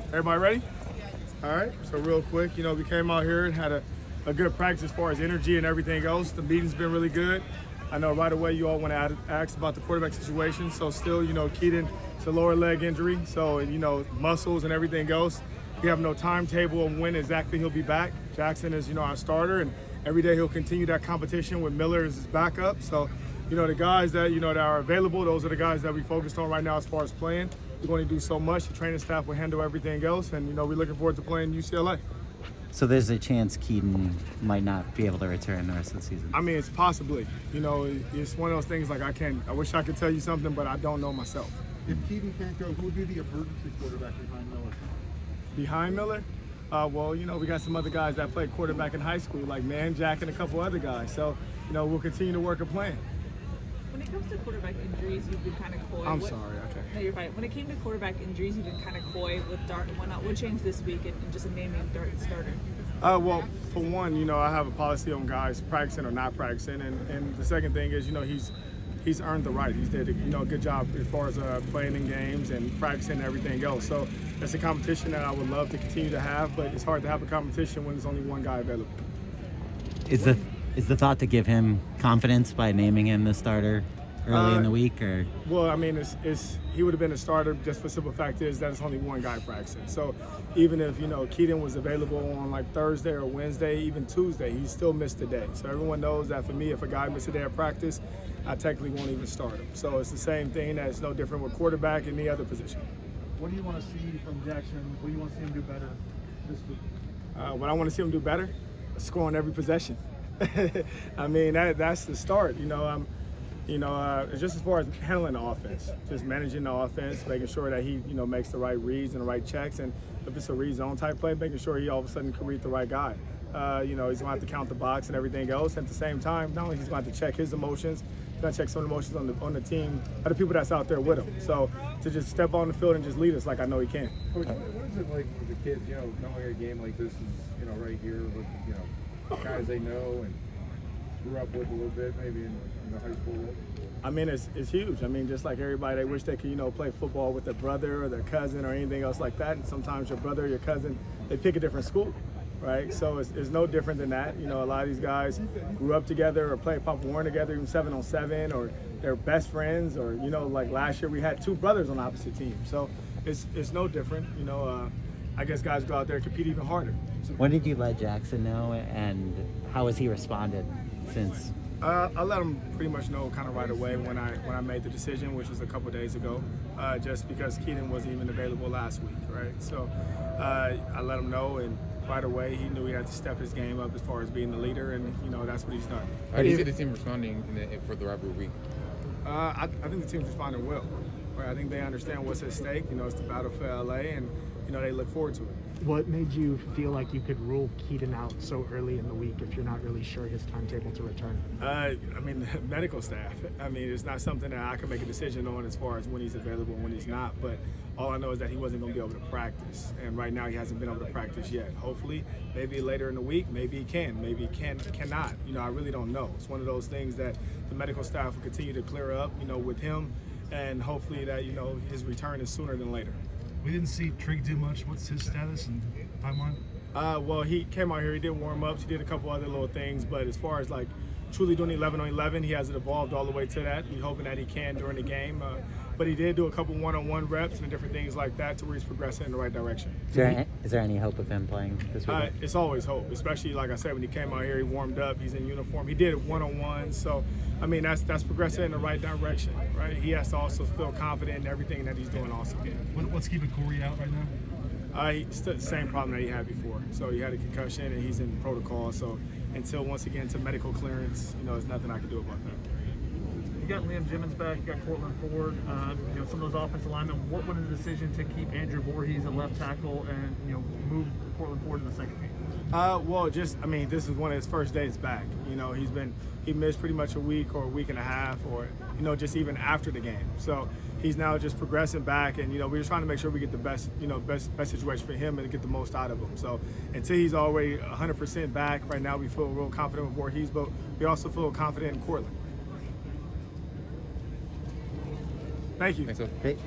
Everybody ready? All right, so real quick, we came out here and had a good practice as far as energy and everything else. The meeting's been really good. I know right away you all want to ask about the quarterback situation. So still, Keaton, it's a lower leg injury. So, muscles and everything else. We have no timetable on when exactly he'll be back. Jackson is, our starter, and every day he'll continue that competition with Miller as his backup. So, the guys that, that are available, those are the guys that we focused on right now as far as playing. We're going to do so much. The training staff will handle everything else, and, we're looking forward to playing UCLA. So there's a chance Keaton might not be able to return the rest of the season? I mean, it's possibly. It's one of those things like I wish I could tell you something, but I don't know myself. If Keaton can't go, who would be the emergency quarterback behind Miller? Behind Miller? Well, we got some other guys that played quarterback in high school, like Jack and a couple other guys. So, we'll continue to work a plan. When it comes to quarterback injuries, you've been kind of coy. I'm sorry, okay. No, you're fine. When it came to quarterback injuries, you've been kind of coy with Dart and whatnot. What changed this week and just naming Dart starter? Well, for one, I have a policy on guys practicing or not practicing, and the second thing is, he's earned the right. He's did a good job as far as playing in games and practicing and everything else. So it's a competition that I would love to continue to have, but it's hard to have a competition when there's only one guy available. Is the thought to give him confidence by naming him the starter early in the week, or? Well, I mean, he would have been a starter. Just for the simple fact is that it's only one guy practicing. So even if Keaton was available on like Thursday or Wednesday, even Tuesday, he still missed a day. So everyone knows that for me, if a guy missed a day of practice, I technically won't even start him. So it's the same thing. That it's no different with quarterback and any other position. What do you want to see from Jackson? What do you want to see him do better this week? What I want to see him do better, score on every possession. I mean, that's the start. Just as far as handling the offense, just managing the offense, making sure that he, makes the right reads and the right checks. And if it's a read zone type play, making sure he all of a sudden can read the right guy. He's going to have to count the box and everything else. At the same time, not only he's going to have to check his emotions, he's going to check some emotions on the team, other people that's out there with him. So to just step on the field and just lead us like I know he can. Coach, what is it like for the kids, knowing a game like this is, right here with, guys they know and grew up with a little bit, maybe in the high school? I mean, it's huge. I mean, just like everybody, they wish they could, play football with their brother or their cousin or anything else like that. And sometimes your brother or your cousin, they pick a different school, right? So it's no different than that. A lot of these guys grew up together or played Pop Warren together, even 7-on-7, or they're best friends. Or, like last year we had two brothers on opposite teams. So it's no different. I guess guys go out there and compete even harder. When did you let Jackson know, and how has he responded since? I let him pretty much know kind of right away when I made the decision, which was a couple days ago, just because Keaton wasn't even available last week, right? So I let him know, and right away he knew he had to step his game up as far as being the leader, and that's what he's done. How do you see the team responding for the rivalry week? I think the team's responding well. Right? I think they understand what's at stake. It's the battle for LA, and they look forward to it. What made you feel like you could rule Keaton out so early in the week if you're not really sure his timetable to return? I mean, the medical staff. I mean, it's not something that I can make a decision on as far as when he's available and when he's not. But all I know is that he wasn't going to be able to practice. And right now he hasn't been able to practice yet. Hopefully, maybe later in the week, maybe he can. Maybe he cannot. I really don't know. It's one of those things that the medical staff will continue to clear up, with him. And hopefully that, his return is sooner than later. We didn't see Trig do much. What's his status and timeline? Well, he came out here. He did warm-ups. He did a couple other little things. But as far as, truly doing 11-on-11, he hasn't evolved all the way to that. We're hoping that he can during the game. But he did do a couple one-on-one reps and different things like that to where he's progressing in the right direction. Is there any hope of him playing this week? It's always hope, especially, like I said, when he came out here, he warmed up. He's in uniform. He did it one-on-one. So, I mean, that's progressing in the right direction, right? He has to also feel confident in everything that he's doing also. What's keeping Corey out right now? He's still the same problem that he had before. So he had a concussion and he's in protocol. So until once again to medical clearance, there's nothing I can do about that. You got Liam Jimmons back, you got Cortland Ford, some of those offensive linemen. What was the decision to keep Andrew Voorhees at left tackle and move Cortland Ford in the second game? Well, this is one of his first days back. He missed pretty much a week or a week and a half, or just even after the game. So he's now just progressing back, and we're just trying to make sure we get the best situation for him and get the most out of him. So until he's already 100% back, right now we feel real confident with Voorhees, but we also feel confident in Cortland. Thank you. Thanks, so. Great.